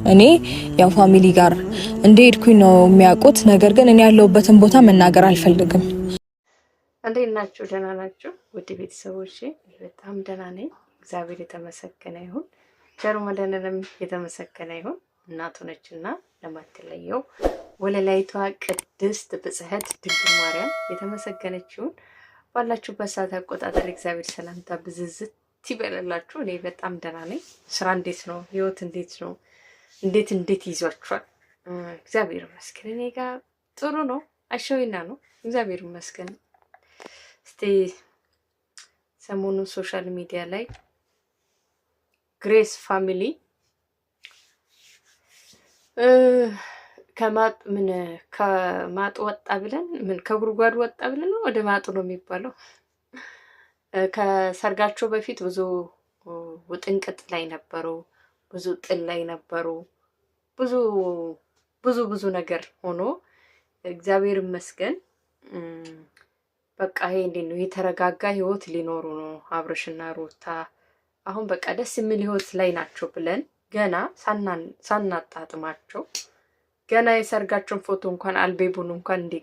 እኔ ያው ፋሚሊ ጋር እንደሄድኩኝ ነው የሚያውቁት። ነገር ግን እኔ ያለሁበትን ቦታ መናገር አልፈልግም። እንዴት ናችሁ? ደህና ናችሁ? ውድ ቤተሰቦቼ በጣም ደህና ነኝ። እግዚአብሔር የተመሰገነ ይሁን። ቸሩ መድኃኔዓለም የተመሰገነ ይሁን። እናቱ ነችና ለማትለየው ወለላይቷ ቅድስት ብጽሕት ድንግል ማርያም የተመሰገነችውን ባላችሁበት ሰዓት አቆጣጠር እግዚአብሔር ሰላምታ ብዝዝት ይበላላችሁ። እኔ በጣም ደህና ነኝ። ስራ እንዴት ነው? ህይወት እንዴት ነው? እንዴት ይዟችኋል? እግዚአብሔር ይመስገን እኔ ጋር ጥሩ ነው። አሸዊና ነው። እግዚአብሔር ይመስገን። እስቲ ሰሞኑን ሶሻል ሚዲያ ላይ ግሬስ ፋሚሊ ከማጥ ወጣ ብለን ከጉድጓድ ወጣ ብለን ወደ ማጡ ነው የሚባለው። ከሰርጋቸው በፊት ብዙ ውጥንቅጥ ላይ ነበሩ፣ ብዙ ጥል ላይ ነበሩ፣ ብዙ ነገር ሆኖ እግዚአብሔር ይመስገን በቃ ይሄ እንዴት ነው የተረጋጋ ህይወት ሊኖሩ ነው አብርሽና ሩታ። አሁን በቃ ደስ የሚል ህይወት ላይ ናቸው ብለን ገና ሳናጣጥማቸው ገና የሰርጋቸውን ፎቶ እንኳን አልቤቡን እንኳን እንዲህ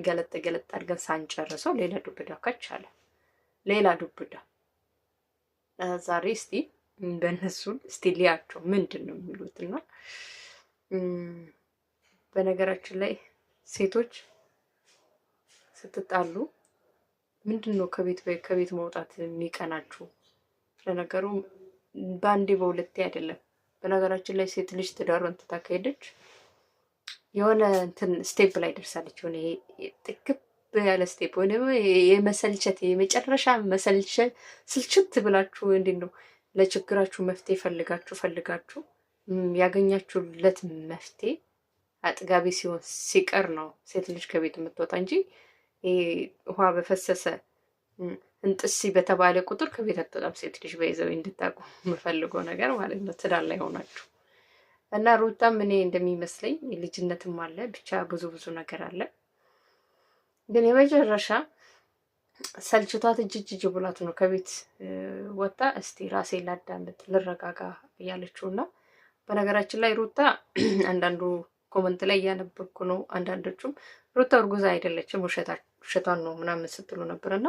ገለጥ አድርገን ሳንጨርሰው ሌላ ዱብዳ ከቻለ ሌላ ዱብዳ። ዛሬ እስቲ በእነሱን እስቲ ሊያቸው ምንድን ነው የሚሉትና በነገራችን ላይ ሴቶች ስትጣሉ ምንድን ነው ከቤት መውጣት የሚቀናችሁ? ለነገሩ በአንዴ በሁለቴ አይደለም። በነገራችን ላይ ሴት ልጅ ትዳሯን ትታ ከሄደች የሆነ እንትን ስቴፕ ላይ ደርሳለች። የሆነ ጥግብ ያለ ስቴፕ ወይ ደግሞ የመሰልቸት የመጨረሻ ስልችት ብላችሁ እንዴት ነው ለችግራችሁ መፍትሄ ፈልጋችሁ ያገኛችሁለት መፍትሄ አጥጋቢ ሲሆን ሲቀር ነው ሴት ልጅ ከቤት የምትወጣ እንጂ ውሃ በፈሰሰ እንጥሲ በተባለ ቁጥር ከቤት አትወጣም ሴት ልጅ። በይዘው እንድታቁ የምፈልገው ነገር ማለት ነው ትዳር ላይ ሆናችሁ እና ሩታም እኔ እንደሚመስለኝ ልጅነትም አለ ብቻ ብዙ ነገር አለ። ግን የመጨረሻ ሰልችቷት እጅ ብላት ነው ከቤት ወጣ እስቲ ራሴ ላዳምጥ ልረጋጋ እያለችውና በነገራችን ላይ ሩታ አንዳንዱ ኮመንት ላይ እያነበብኩ ነው። አንዳንዶቹም ሩታ እርጉዝ አይደለችም ውሸቷን ነው ምናምን ስትሉ ነበርና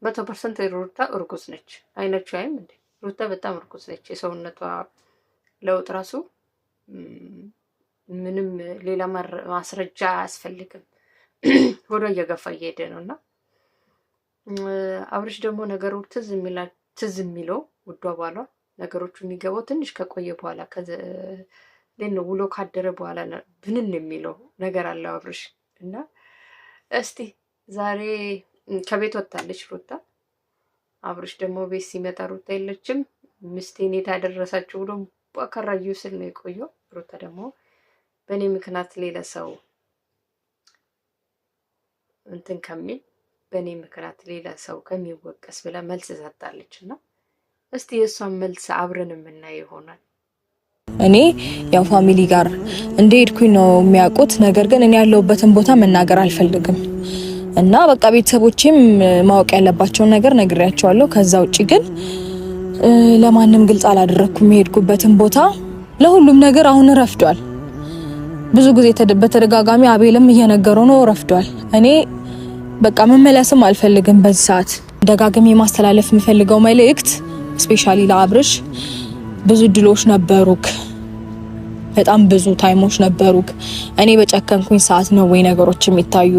100% ሩታ እርጉዝ ነች። አይነቹ አይም እንዴ ሩታ በጣም እርጉዝ ነች። የሰውነቷ ለውጥ ራሱ ምንም ሌላ ማስረጃ አያስፈልግም። ሆዶ እየገፋ እየሄደ ነውና አብርሽ ደግሞ ነገሩ ትዝ የሚለው ውዷ ባሏ ነገሮቹ የሚገባው ትንሽ ከቆየ በኋላ ነው ውሎ ካደረ በኋላ ብንን የሚለው ነገር አለው አብርሽ። እና እስቲ ዛሬ ከቤት ወጣለች ሩታ። አብርሽ ደግሞ ቤት ሲመጣ ሩታ የለችም ምስቴን የታደረሳችሁ ብሎ አከራዩ ስል ነው የቆየው። ሩታ ደግሞ በእኔ ምክንያት ሌላ ሰው እንትን ከሚል በእኔ ምክንያት ሌላ ሰው ከሚወቀስ ብላ መልስ ሰጣለች። እና እስቲ የእሷን መልስ አብረን የምናየው ይሆናል። እኔ ያው ፋሚሊ ጋር እንደሄድኩኝ ነው የሚያውቁት። ነገር ግን እኔ ያለሁበትን ቦታ መናገር አልፈልግም እና በቃ ቤተሰቦቼም ማወቅ ያለባቸውን ነገር ነግሬያቸዋለሁ። ከዛ ውጪ ግን ለማንም ግልጽ አላደረኩም የሄድኩበትን ቦታ። ለሁሉም ነገር አሁን ረፍዷል። ብዙ ጊዜ በተደጋጋሚ አቤልም እየነገረው ነው ረፍዷል። እኔ በቃ መመለስም አልፈልግም። በዚህ ሰዓት ደጋግሜ ማስተላለፍ የምፈልገው መልእክት ስፔሻሊ ለአብርሽ ብዙ ድሎች ነበሩክ፣ በጣም ብዙ ታይሞች ነበሩክ። እኔ በጨከንኩኝ ሰዓት ነው ወይ ነገሮች የሚታዩ?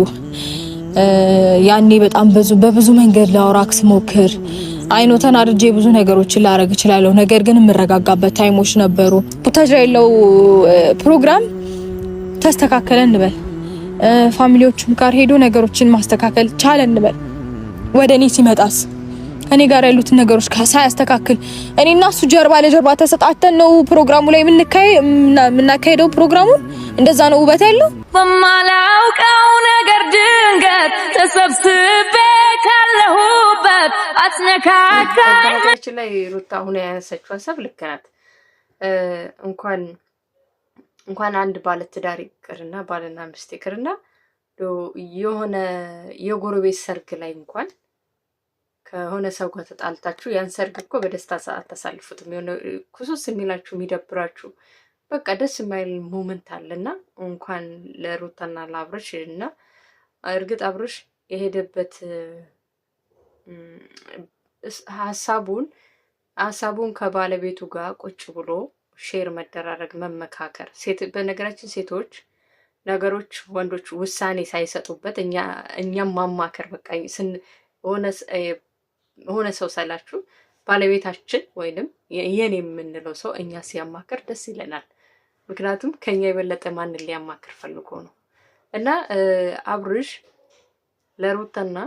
ያኔ በጣም በብዙ መንገድ ላውራክ ስሞክር አይኖ ተናድጄ ብዙ ነገሮችን ላረግ እችላለሁ። ነገር ግን የምረጋጋበት ታይሞች ነበሩ። ቡታጅራ ያለው ፕሮግራም ተስተካከለ እንበል፣ ፋሚሊዎቹም ጋር ሄዶ ነገሮችን ማስተካከል ቻለ እንበል። ወደ እኔ ሲመጣስ እኔ ጋር ያሉት ነገሮች ሳያስተካክል እኔና እሱ ጀርባ ለጀርባ ተሰጣተን ነው ፕሮግራሙ ላይ የምናካሄደው። ፕሮግራሙን እንደዛ ነው ውበት ያለው። በማላውቀው ነገር ድንገት ተሰብስቤ ካለሁበት አስነካካኝ። ነገራችን ላይ ሩታ አሁን ያነሳችው ሀሳብ ልክ ናት። እንኳን አንድ ባለትዳር ይቅርና ባልና ሚስት ይቅርና የሆነ የጎረቤት ሰርግ ላይ እንኳን ከሆነ ሰው ጋር ተጣልታችሁ ያን ሰርግ እኮ በደስታ ሰዓት ተሳልፉትም። የሆነ ኩሱስ የሚላችሁ የሚደብራችሁ በቃ ደስ የማይል ሞመንት አለና እንኳን ለሩታና ለአብርሽ እና እርግጥ አብርሽ የሄደበት ሀሳቡን ከባለቤቱ ጋር ቁጭ ብሎ ሼር መደራረግ መመካከር። በነገራችን ሴቶች ነገሮች ወንዶች ውሳኔ ሳይሰጡበት እኛም ማማከር በቃ ሆነ ሰው ሳላችሁ ባለቤታችን ወይንም የኔ የምንለው ሰው እኛ ሲያማክር ደስ ይለናል። ምክንያቱም ከኛ የበለጠ ማንን ሊያማክር ፈልጎ ነው። እና አብርሽ ለሩታና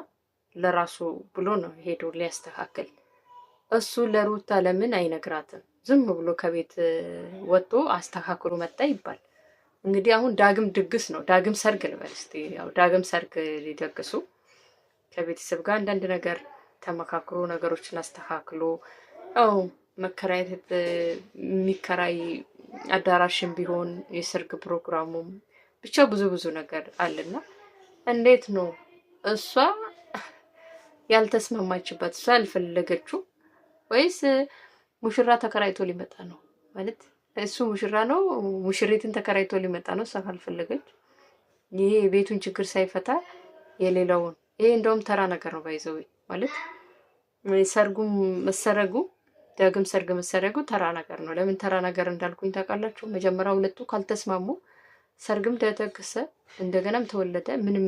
ለራሱ ብሎ ነው ሄዶ ሊያስተካክል። እሱ ለሩታ ለምን አይነግራትም? ዝም ብሎ ከቤት ወጥቶ አስተካክሎ መጣ ይባል። እንግዲህ አሁን ዳግም ድግስ ነው፣ ዳግም ሰርግ ልበል እስቲ። ያው ዳግም ሰርግ ሊደግሱ ከቤተሰብ ጋር አንዳንድ ነገር ተመካክሮ ነገሮችን አስተካክሎ ያው መከራየት የሚከራይ አዳራሽም ቢሆን የሰርግ ፕሮግራሙም ብቻ ብዙ ነገር አለና እንዴት ነው እሷ ያልተስማማችበት? እሷ ያልፈለገችው ወይስ ሙሽራ ተከራይቶ ሊመጣ ነው ማለት? እሱ ሙሽራ ነው፣ ሙሽሪትን ተከራይቶ ሊመጣ ነው። እሷ ካልፈለገች ይሄ የቤቱን ችግር ሳይፈታ የሌላውን ይሄ እንደውም ተራ ነገር ነው ባይዘው ማለት ሰርጉም መሰረጉ ዳግም ሰርግ መሰረጉ ተራ ነገር ነው። ለምን ተራ ነገር እንዳልኩኝ ታውቃላችሁ? መጀመሪያ ሁለቱ ካልተስማሙ ሰርግም ተደገሰ እንደገናም ተወለደ ምንም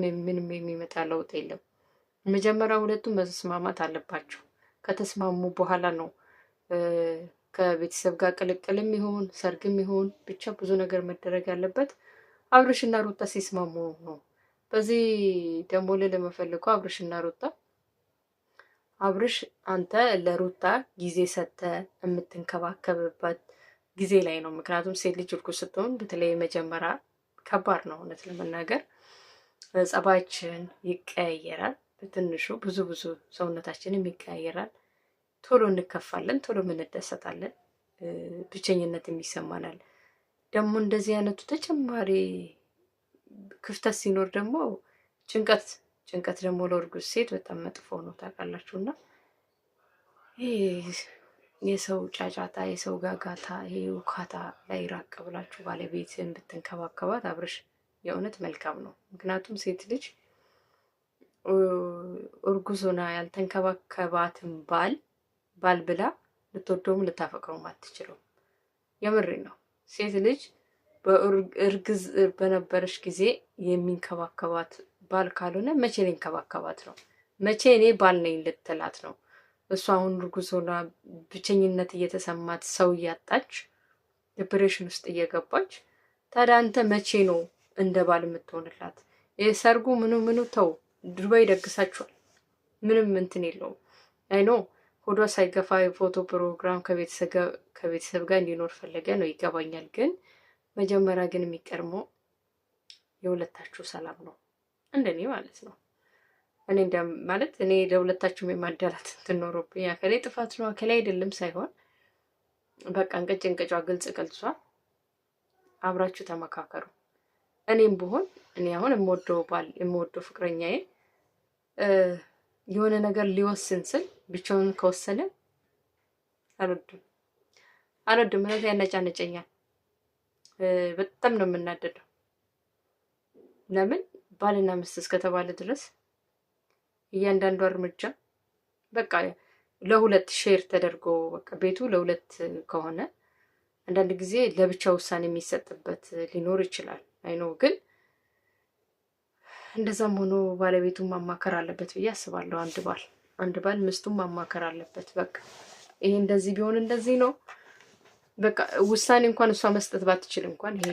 የሚመጣ ለውጥ የለም። መጀመሪያ ሁለቱም መስማማት አለባቸው። ከተስማሙ በኋላ ነው ከቤተሰብ ጋር ቅልቅልም ይሁን ሰርግም ይሁን ብቻ ብዙ ነገር መደረግ ያለበት አብርሽና ሩታ ሲስማሙ ነው። በዚህ ደግሞ ለመፈልኩ አብርሽና ሩታ አብርሽ አንተ ለሩታ ጊዜ ሰጥተ የምትንከባከብበት ጊዜ ላይ ነው። ምክንያቱም ሴት ልጅ እርጉዝ ስትሆን በተለይ መጀመሪያ ከባድ ነው። እውነት ለመናገር ጸባያችን ይቀያየራል። በትንሹ ብዙ ሰውነታችንም ይቀያየራል። ቶሎ እንከፋለን፣ ቶሎ እንደሰታለን፣ ብቸኝነትም ይሰማናል። ደግሞ እንደዚህ አይነቱ ተጨማሪ ክፍተት ሲኖር ደግሞ ጭንቀት ደግሞ ለእርጉዝ ሴት በጣም መጥፎ ነው ታውቃላችሁ። እና የሰው ጫጫታ፣ የሰው ጋጋታ፣ ይሄ ውካታ ላይ ራቅ ብላችሁ ባለቤትን ብትንከባከባት አብርሽ የእውነት መልካም ነው። ምክንያቱም ሴት ልጅ እርጉዝ ሆና ያልተንከባከባትን ባል ብላ ልትወደውም ልታፈቅረውም አትችለው። የምሬ ነው። ሴት ልጅ በእርግዝ በነበረች ጊዜ የሚንከባከባት ባል ካልሆነ መቼ ሊንከባከባት ነው? መቼ እኔ ባል ነኝ ልትላት ነው? እሷ አሁን እርጉዝ ሆና ብቸኝነት እየተሰማት ሰው እያጣች ዲፕሬሽን ውስጥ እየገባች ታዲያ አንተ መቼ ነው እንደ ባል የምትሆንላት? የሰርጉ ምኑ ተው፣ ዱባይ ይደግሳችኋል። ምንም እንትን የለውም። አይኖ ሆዷ ሳይገፋ የፎቶ ፕሮግራም ከቤተሰብ ጋር እንዲኖር ፈለገ ነው ይገባኛል። ግን መጀመሪያ ግን የሚቀድመው የሁለታችሁ ሰላም ነው፣ እንደኔ ማለት ነው። እኔ ማለት እኔ ለሁለታችሁም የማዳላት ትኖርብኝ አከላይ ጥፋት ነው አከላይ አይደለም ሳይሆን በቃ እንቅጭ ግልጽ አብራችሁ ተመካከሩ። እኔም ብሆን እኔ አሁን የምወደው ፍቅረኛዬ የሆነ ነገር ሊወስን ስል ብቻውን ከወሰነ አልወድም ማለት ያነጫነጨኛል። በጣም ነው የምናደደው። ለምን ባልና ሚስት እስከተባለ ድረስ እያንዳንዱ እርምጃ በቃ ለሁለት ሼር ተደርጎ በቃ ቤቱ ለሁለት ከሆነ አንዳንድ ጊዜ ለብቻ ውሳኔ የሚሰጥበት ሊኖር ይችላል። አይኖ ግን እንደዛም ሆኖ ባለቤቱን ማማከር አለበት ብዬ አስባለሁ። አንድ ባል ሚስቱን ማማከር አለበት። በቃ ይሄ እንደዚህ ቢሆን እንደዚህ ነው በቃ ውሳኔ እንኳን እሷ መስጠት ባትችል እንኳን ይሄ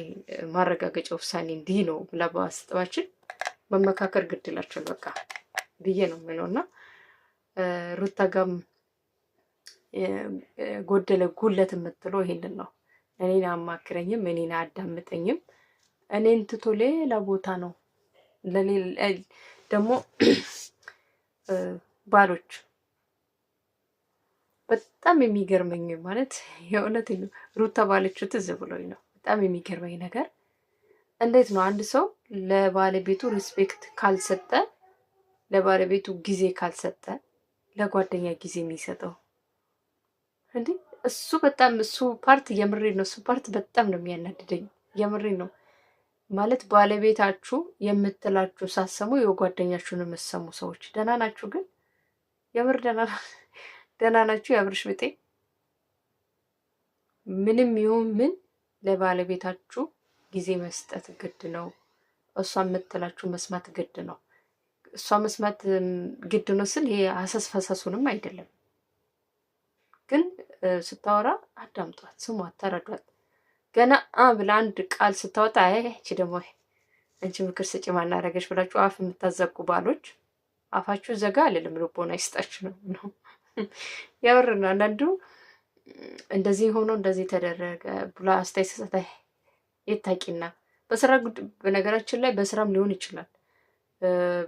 ማረጋገጫ ውሳኔ እንዲህ ነው ብላ ባስጠባችን መመካከር ግድ ይላቸዋል በቃ ብዬ ነው የምለውና ሩታ ጋም ጎደለ ጉለት የምትለው ይሄንን ነው። እኔን አማክረኝም፣ እኔን አዳምጠኝም፣ እኔን ትቶ ሌላ ቦታ ነው። ደግሞ ባሎች በጣም የሚገርመኝ ማለት የእውነት ሩታ ባለችው ትዝ ብሎኝ ነው። በጣም የሚገርመኝ ነገር እንዴት ነው አንድ ሰው ለባለቤቱ ሪስፔክት ካልሰጠ፣ ለባለቤቱ ጊዜ ካልሰጠ ለጓደኛ ጊዜ የሚሰጠው? እንዴ እሱ በጣም እሱ ፓርት የምሬን ነው። እሱ ፓርት በጣም ነው የሚያናድደኝ። የምሬን ነው ማለት ባለቤታችሁ የምትላችሁ ሳሰሙ የጓደኛችሁን የምትሰሙ ሰዎች ደህና ናችሁ? ግን የምር ደህና ናችሁ? የአብርሽ ብጤ ምንም ይሁን ምን ለባለቤታችሁ ጊዜ መስጠት ግድ ነው። እሷ የምትላችሁ መስማት ግድ ነው። እሷ መስማት ግድ ነው ስል ይሄ አሰስፈሰሱንም አይደለም፣ ግን ስታወራ አዳምጧት፣ ስሟት፣ ተረዷት። ገና ብላ አንድ ቃል ስታወጣ እቺ ደግሞ አንቺ ምክር ስጪ ማናረገሽ ብላችሁ አፍ የምታዘጉ ባሎች አፋችሁ ዘጋ አልልም፣ ልቦና ይስጣችሁ ነው። ያወርና አንዳንዱ እንደዚህ ሆኖ እንደዚህ ተደረገ ብላ አስተያየት ሰጠ የታቂና በስራ በነገራችን ላይ በስራም ሊሆን ይችላል፣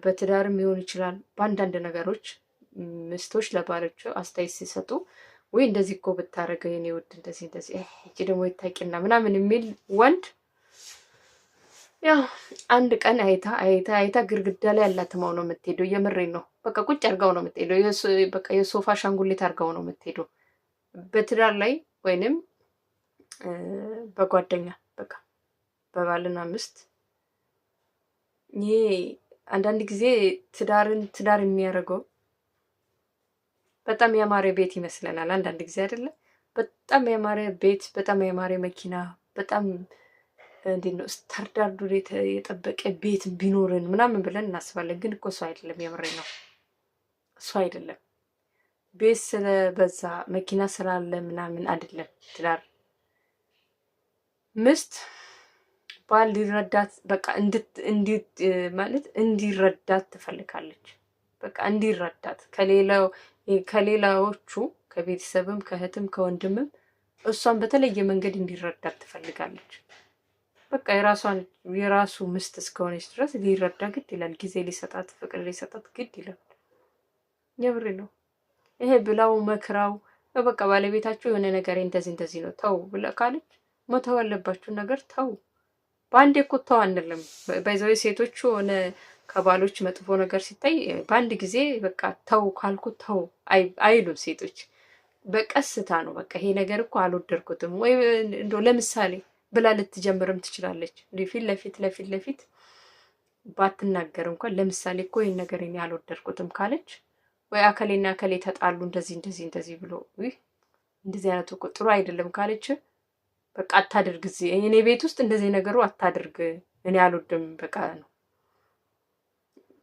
በትዳርም ሊሆን ይችላል። በአንዳንድ ነገሮች ሚስቶች ለባሎች አስተያየት ሲሰጡ ወይ እንደዚህ እኮ ብታረገው የኔ ውድ እንደዚህ እቺ ደግሞ የታቂና ምናምን የሚል ወንድ ያው አንድ ቀን አይታ ግርግዳ ላይ ያላትማው ነው የምትሄደው። የምሬን ነው። በቃ ቁጭ አርጋው ነው የምትሄደው። በቃ የሶፋ አሻንጉሊት አርጋው ነው የምትሄደው። በትዳር ላይ ወይንም በጓደኛ በቃ በባልና ሚስት ይሄ አንዳንድ ጊዜ ትዳር የሚያደርገው በጣም ያማረ ቤት ይመስለናል። አንዳንድ ጊዜ አይደለም በጣም ያማረ ቤት፣ በጣም ያማረ መኪና፣ በጣም እንዴት ነው ስታንዳርዱ የጠበቀ ቤት ቢኖርን ምናምን ብለን እናስባለን። ግን እኮ እሱ አይደለም። የምሬ ነው። እሱ አይደለም። ቤት ስለበዛ መኪና ስላለ ምናምን አይደለም ትዳር። ሚስት ባል ሊረዳት በቃ ማለት እንዲረዳት ትፈልጋለች። በቃ እንዲረዳት ከሌላዎቹ ከቤተሰብም ከእህትም ከወንድምም እሷን በተለየ መንገድ እንዲረዳት ትፈልጋለች። በቃ የራሱ ሚስት እስከሆነች ድረስ ሊረዳ ግድ ይላል። ጊዜ ሊሰጣት፣ ፍቅር ሊሰጣት ግድ ይላል። የምሬ ነው። ይሄ ብላው መክራው በቃ ባለቤታችሁ የሆነ ነገር እንደዚህ ነው ተው ብላ ካለች መተው ያለባችሁ ነገር ተው። በአንዴ እኮ ተው አንልም። በዛው ሴቶቹ ሆነ ከባሎች መጥፎ ነገር ሲታይ በአንድ ጊዜ በቃ ተው ካልኩ ተው አይሉም ሴቶች። በቀስታ ነው በቃ ይሄ ነገር እኮ አልወደድኩትም ወይ እንደው ለምሳሌ ብላ ልትጀምርም ትችላለች። ፊት ለፊት ባትናገር እንኳን ለምሳሌ እኮ ይሄን ነገር እኔ አልወደድኩትም ካለች ወይ አከሌና አከሌ ተጣሉ እንደዚህ ብሎ እንደዚህ አይነቱ እኮ ጥሩ አይደለም ካለች በቃ አታድርግ፣ እኔ ቤት ውስጥ እንደዚህ ነገሩ አታድርግ፣ እኔ አልወድም በቃ ነው።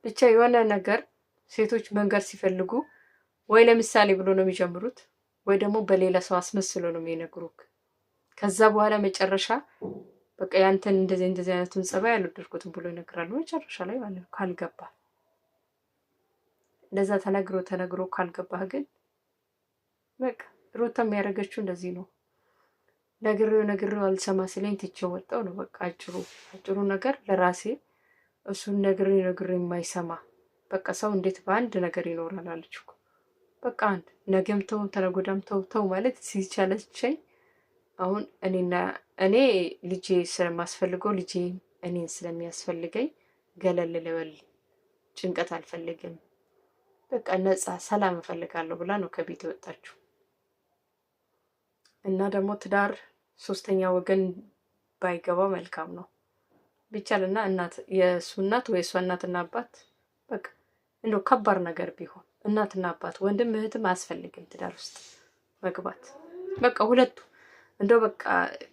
ብቻ የሆነ ነገር ሴቶች መንገር ሲፈልጉ ወይ ለምሳሌ ብሎ ነው የሚጀምሩት፣ ወይ ደግሞ በሌላ ሰው አስመስሎ ነው የሚነግሩክ። ከዛ በኋላ መጨረሻ በቃ ያንተን እንደዚህ አይነቱን ጸባይ አልወደድኩትም ብሎ ይነግራሉ። መጨረሻ ላይ ማለት ነው ካልገባ እንደዛ ተነግሮ ካልገባህ ግን በቃ ሩታም ያደረገችው እንደዚህ ነው። ነግሬው አልሰማ ሲለኝ ትቼው ወጣው ነው በቃ አጭሩ ነገር ለራሴ እሱን ነግሬ የማይሰማ በቃ ሰው እንዴት በአንድ ነገር ይኖራል አለች እኮ። በቃ አንድ ነገም ተው ተነጎዳም ተው ማለት ሲቻለችኝ አሁን እኔ ልጄ ስለማስፈልገው ልጄ እኔን ስለሚያስፈልገኝ ገለል ልበል፣ ጭንቀት አልፈልግም፣ በቃ ነፃ ሰላም እፈልጋለሁ ብላ ነው ከቤት የወጣችው። እና ደግሞ ትዳር ሶስተኛ ወገን ባይገባ መልካም ነው ቢቻልና የእሱ እናት ወይ እሷ እናትና አባት በቃ እንደው ከባድ ነገር ቢሆን እናትና አባት ወንድም እህትም አያስፈልግም ትዳር ውስጥ መግባት። በቃ ሁለቱ እንደው በቃ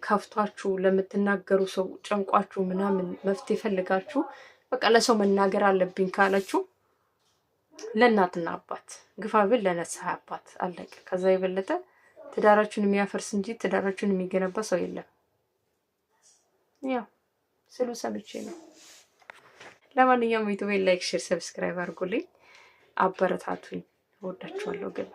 ከፍቷችሁ ለምትናገሩ ሰው ጨንቋችሁ ምናምን መፍትሄ ፈልጋችሁ በቃ ለሰው መናገር አለብኝ ካላችሁ ለእናትና አባት ግፋ ብል ለነስሐ አባት አለቀ። ከዛ የበለጠ ትዳራችሁን የሚያፈርስ እንጂ ትዳራችሁን የሚገነባ ሰው የለም። ያው ስሉ ሰምቼ ነው። ለማንኛውም ዩቲዩብ ላይክ፣ ሼር፣ ሰብስክራይብ አድርጉልኝ፣ አበረታቱኝ። እወዳችኋለሁ ግን